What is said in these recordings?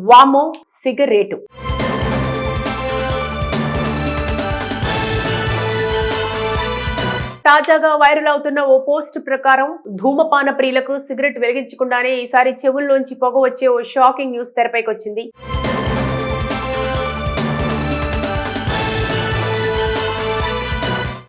వామో సిగరేటు. తాజాగా వైరల్ అవుతున్న ఓ పోస్ట్ ప్రకారం ధూమపాన ప్రియులకు సిగరెట్ వెలిగించకుండానే ఈసారి చెవుల్లోంచి పొగ వచ్చే ఓ షాకింగ్ న్యూస్ తెరపైకొచ్చింది.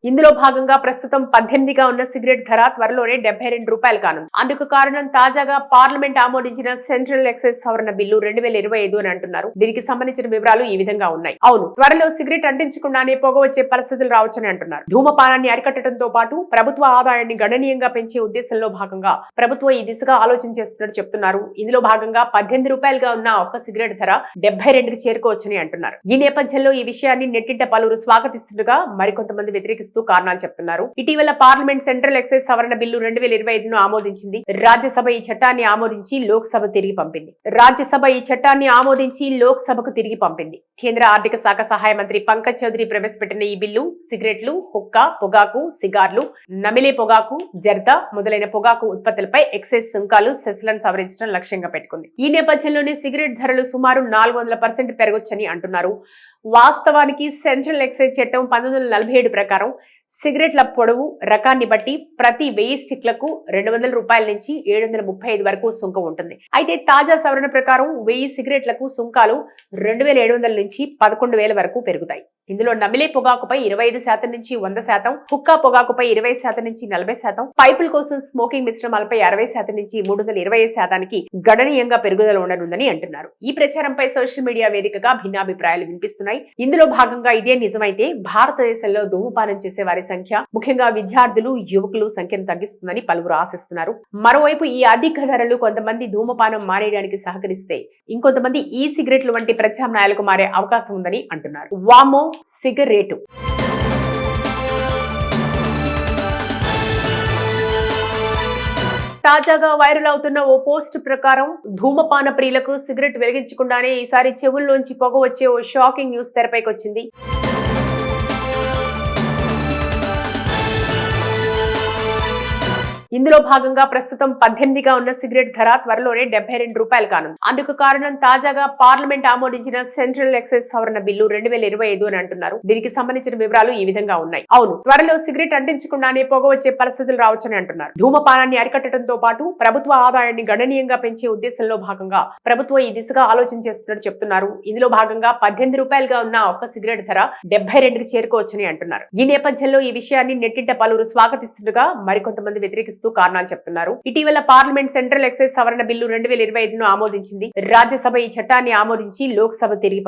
ఇందులో భాగంగా ప్రస్తుతం 18గా ఉన్న సిగరెట్ ధర త్వరలోనే 72 రూపాయలు కానుంది. అందుకు కారణం తాజాగా పార్లమెంట్ ఆమోదించిన సెంట్రల్ ఎక్సైజ్ సవరణ బిల్లు 2025 అని అంటున్నారు. దీనికి సంబంధించిన వివరాలు ఈ విధంగా ఉన్నాయి. అవును, త్వరలో సిగరెట్ అంటించకుండానే పొగ వచ్చే పరిస్థితులు రావచ్చని అంటున్నారు. ధూమపానాన్ని అరికట్టడంతో పాటు ప్రభుత్వ ఆదాయాన్ని గణనీయంగా పెంచే ఉద్దేశంలో భాగంగా ప్రభుత్వం ఈ దిశగా ఆలోచన చేస్తున్నట్టు చెప్తున్నారు. ఇందులో భాగంగా 18 రూపాయలుగా ఉన్న ఒక్క సిగరెట్ ధర 72కి చేరుకోవచ్చని అంటున్నారు. ఈ నేపథ్యంలో ఈ విషయాన్ని నెట్టింట పలువురు స్వాగతిస్తుండగా మరికొంతమంది వ్యతిరేకిస్తున్నారు కారణాలు చెప్తున్నారు. ఇటీవల పార్లమెంట్ సెంట్రల్ ఎక్సైజ్ సవరణ బిల్లు 2025ను ఆమోదించింది. రాజ్యసభ ఈ చట్టాన్ని ఆమోదించి లోక్సభ తిరిగి పంపింది. కేంద్ర ఆర్థిక శాఖ సహాయ మంత్రి పంకజ్ చౌదరి ప్రవేశపెట్టిన ఈ బిల్లు సిగరెట్లు, హుక్కా, పొగాకు, సిగార్లు, నమిలే పొగాకు, జర్దా మొదలైన పొగాకు ఉత్పత్తులపై ఎక్సైజ్ సుంకాలు, సెస్లను సవరించడం లక్ష్యంగా పెట్టుకుంది. ఈ నేపథ్యంలోనే సిగరెట్ ధరలు సుమారు 400% పెరగొచ్చని అంటున్నారు. వాస్తవానికి సెంట్రల్ ఎక్సైజ్ చట్టం 1947 ప్రకారం సిగరెట్ల పొడవు, రకాన్ని బట్టి ప్రతి 1000 స్టిక్లకు 200 రూపాయల నుంచి 735 వరకు సుంకం ఉంటుంది. అయితే తాజా సవరణ ప్రకారం 1000 సిగరెట్లకు సుంకాలు 2700 నుంచి 11,000 వరకు పెరుగుతాయి. ఇందులో నమిలే పొగాకుపై 25% నుంచి 100%, హుక్కా పొగాకుపై 20% నుంచి 40%, పైపుల కోసం స్మోకింగ్ మిశ్రమాలపై 60% నుంచి 320%కి గణనీయంగా పెరుగుదల ఉండనుందని అంటున్నారు. ఈ ప్రచారంపై సోషల్ మీడియా వేదికగా భిన్నాభిప్రాయాలు వినిపిస్తున్నాయి. ఇందులో భాగంగా ఇదే నిజమైతే భారతదేశంలో ధూమపానం చేసే వారి సంఖ్య, ముఖ్యంగా విద్యార్థులు, యువకులు సంఖ్యను తగ్గిస్తుందని పలువురు ఆశిస్తున్నారు. మరోవైపు ఈ అధిక ధరలు కొంతమంది ధూమపానం మానేయడానికి సహకరిస్తే ఇంకొంతమంది ఈ సిగరెట్లు వంటి ప్రత్యామ్నాయాలకు మారే అవకాశం ఉందని అంటున్నారు. వామో సిగరేటు. తాజాగా వైరల్ అవుతున్న ఓ పోస్ట్ ప్రకారం ధూమపాన ప్రియులకు సిగరెట్ వెలిగించకుండానే ఈసారి చెవుల్లోంచి పొగ వచ్చే ఓ షాకింగ్ న్యూస్ తెరపైకొచ్చింది. ఇందులో భాగంగా ప్రస్తుతం 18గా ఉన్న సిగరెట్ ధర త్వరలోనే 72 రూపాయలు కానుంది. అందుకు కారణం తాజాగా పార్లమెంట్ ఆమోదించిన సెంట్రల్ ఎక్సైజ్ సవరణ బిల్లు 2025 అని అంటున్నారు. దీనికి సంబంధించిన వివరాలు ఈ విధంగా ఉన్నాయి. అవును, త్వరలో సిగరెట్ అంటించకుండానే పొగ వచ్చే పరిస్థితులు రావచ్చని అంటున్నారు. ధూమపానాన్ని అరికట్టడంతో పాటు ప్రభుత్వ ఆదాయాన్ని గణనీయంగా పెంచే ఉద్దేశంలో భాగంగా ప్రభుత్వం ఈ దిశగా ఆలోచన చేస్తున్నట్టు చెప్తున్నారు. ఇందులో భాగంగా 18 రూపాయలుగా ఉన్న ఒక్క సిగరెట్ ధర 72కి చేరుకోవచ్చని అంటున్నారు. ఈ నేపథ్యంలో ఈ విషయాన్ని నెట్టింట పలువురు స్వాగతిస్తుండగా మరికొంతమంది వ్యతిరేకిస్తున్నారు కారణాలు చెప్తున్నారు. ఇటీవల పార్లమెంట్ సెంట్రల్ ఎక్సైజ్ సవరణ బిల్లు 2025ను ఆమోదించింది. రాజ్యసభ ఈ చట్టాన్ని ఆమోదించి లోక్సభ తిరిగి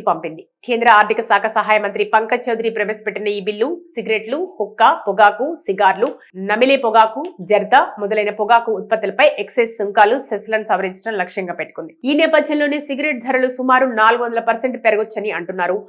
పంపింది. కేంద్ర ఆర్థిక శాఖ సహాయ మంత్రి పంకజ్ చౌదరి ప్రవేశపెట్టిన ఈ బిల్లు సిగరెట్లు, హుక్కా, పొగాకు, సిగార్లు, నమిలే పొగాకు, జర్దా మొదలైన పొగాకు ఉత్పత్తులపై ఎక్సైజ్ సుంకాలు, సెస్లను సవరించడం లక్ష్యంగా పెట్టుకుంది. ఈ నేపథ్యంలోనే సిగరెట్ ధరలు సుమారు 400% పెరగొచ్చని అంటున్నారు.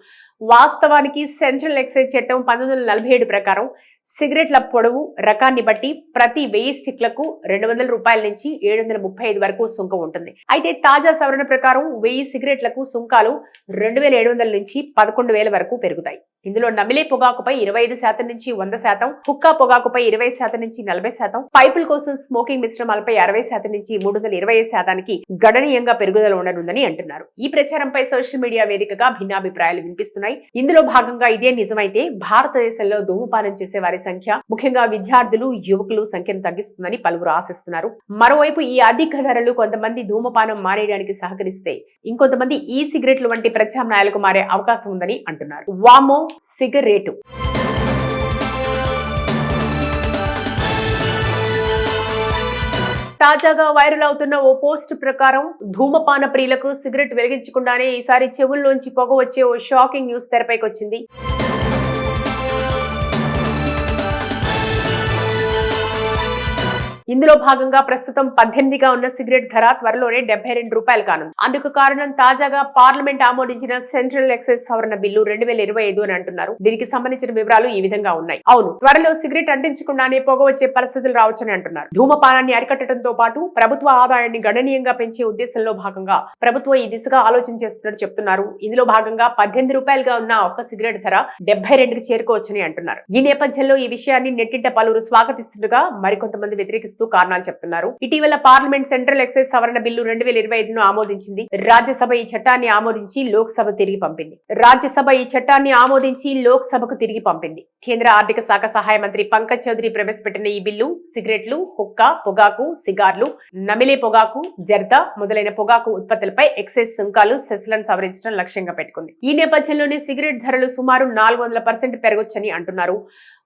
వాస్తవానికి సెంట్రల్ ఎక్సైజ్ చట్టం 1947 ప్రకారం సిగరెట్ల పొడవు, రకాన్ని బట్టి ప్రతి 1000 స్టిక్లకు 200 రూపాయల నుంచి 735 వరకు సుంకం ఉంటుంది. అయితే తాజా సవరణ ప్రకారం 1000 సిగరెట్లకు సుంకాలు 2700 నుంచి 11,000 వరకు పెరుగుతాయి. ఇందులో నమిలే పొగాకుపై 25% నుంచి 100%, హుక్కా పొగాకుపై 20% నుంచి 40%, పైపుల కోసం స్మోకింగ్ మిశ్రమాలపై 60% నుంచి 320%కి గణనీయంగా పెరుగుదల ఉండనుందని అంటున్నారు. ఈ ప్రచారంపై సోషల్ మీడియా వేదికగా భిన్నాభిప్రాయాలు వినిపిస్తున్నాయి. ఇందులో భాగంగా ఇదే నిజమైతే భారతదేశంలో ధూమపానం చేసే వారి సంఖ్య, ముఖ్యంగా విద్యార్థులు, యువకులు సంఖ్యను తగ్గిస్తుందని పలువురు ఆశిస్తున్నారు. మరోవైపు ఈ అధిక ధరలు కొంతమంది ధూమపానం మానేయడానికి సహకరిస్తే ఇంకొంతమంది ఈ సిగరెట్లు వంటి ప్రత్యామ్నాయాలకు మారే అవకాశం ఉందని అంటున్నారు. వామో సిగరేటు. తాజాగా వైరల్ అవుతున్న ఓ పోస్ట్ ప్రకారం ధూమపాన ప్రియులకు సిగరెట్ వెలిగించకుండానే ఈసారి చెవుల్లోంచి పొగ వచ్చే ఓ షాకింగ్ న్యూస్ తెరపైకొచ్చింది. ఇందులో భాగంగా ప్రస్తుతం 18గా ఉన్న సిగరెట్ ధర త్వరలోనే 72 రూపాయలు కానుంది. అందుకు కారణం తాజాగా పార్లమెంట్ ఆమోదించిన సెంట్రల్ ఎక్సైజ్ సవరణ బిల్లు 2025 అని అంటున్నారు. దీనికి సంబంధించిన వివరాలు ఈ విధంగా ఉన్నాయి. అవును, త్వరలో సిగరెట్ అంటించకుండానే పొగ వచ్చే పరిస్థితులు రావచ్చని అంటున్నారు. ధూమపానాన్ని అరికట్టడంతో పాటు ప్రభుత్వ ఆదాయాన్ని గణనీయంగా పెంచే ఉద్దేశంలో భాగంగా ప్రభుత్వం ఈ దిశగా ఆలోచన చేస్తున్నట్టు చెప్తున్నారు. ఇందులో భాగంగా 18 రూపాయలుగా ఉన్న ఒక్క సిగరెట్ ధర 72కి చేరుకోవచ్చని అంటున్నారు. ఈ నేపథ్యంలో ఈ విషయాన్ని నెట్టింట పలువురు స్వాగతిస్తుండగా మరికొంతమంది వ్యతిరేకిస్తున్నారు విమర్శిస్తూ కారణాలు చెప్తున్నారు. ఇటీవల పార్లమెంట్ సెంట్రల్ ఎక్సైజ్ సవరణ బిల్లు 2025ను ఆమోదించింది. రాజ్యసభ ఈ చట్టాన్ని ఆమోదించి లోక్సభ తిరిగి పంపింది. కేంద్ర ఆర్థిక శాఖ సహాయ మంత్రి పంకజ్ చౌదరి ప్రవేశపెట్టిన ఈ బిల్లు సిగరెట్లు, హుక్కా, పొగాకు, సిగార్లు, నమిలే పొగాకు, జర్దా మొదలైన పొగాకు ఉత్పత్తులపై ఎక్సైజ్ సుంకాలు, సెస్లను సవరించడం లక్ష్యంగా పెట్టుకుంది. ఈ నేపథ్యంలోనే సిగరెట్ ధరలు సుమారు 400% పెరగొచ్చని అంటున్నారు.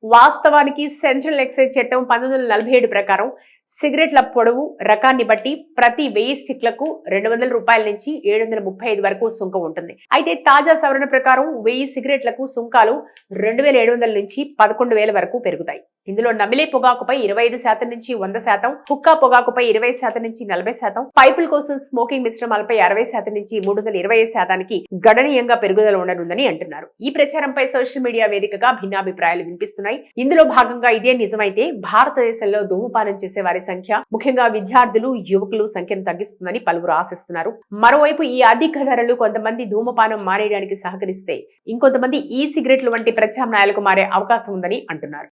వాస్తవానికి సెంట్రల్ ఎక్సైజ్ చట్టం 1947 ప్రకారం సిగరెట్ల పొడవు రకాన్ని బట్టి ప్రతి 1000 స్టిక్లకు 200 రూపాయల నుంచి 735 వరకు సుంకం ఉంటుంది. అయితే తాజా సవరణ ప్రకారం 1000 సిగరెట్లకు సుంకాలు 2700 నుంచి 11,000 వరకు పెరుగుతాయి. ఇందులో నమిలే పొగాకుపై 25% నుంచి 100%, హుక్కా పొగాకుపై 20% నుంచి 40%, పైపుల కోసం స్మోకింగ్ మిశ్రమాలపై 60% నుంచి 325%కి గణనీయంగా పెరుగుదల ఉండనుందని అంటున్నారు. ఈ ప్రచారంపై సోషల్ మీడియా వేదికగా భిన్నాభిప్రాయాలు వినిపిస్తున్నాయి. ఇందులో భాగంగా ఇదే నిజమైతే భారతదేశంలో ధూమపానం చేసే వారి సంఖ్య, ముఖ్యంగా విద్యార్థులు, యువకులు సంఖ్యను తగ్గిస్తుందని పలువురు ఆశిస్తున్నారు. మరోవైపు ఈ అధిక ధరలు కొంతమంది ధూమపానం మానేయడానికి సహకరిస్తే ఇంకొంతమంది ఈ సిగరెట్లు వంటి ప్రత్యామ్నాయాలకు మారే అవకాశం ఉందని అంటున్నారు.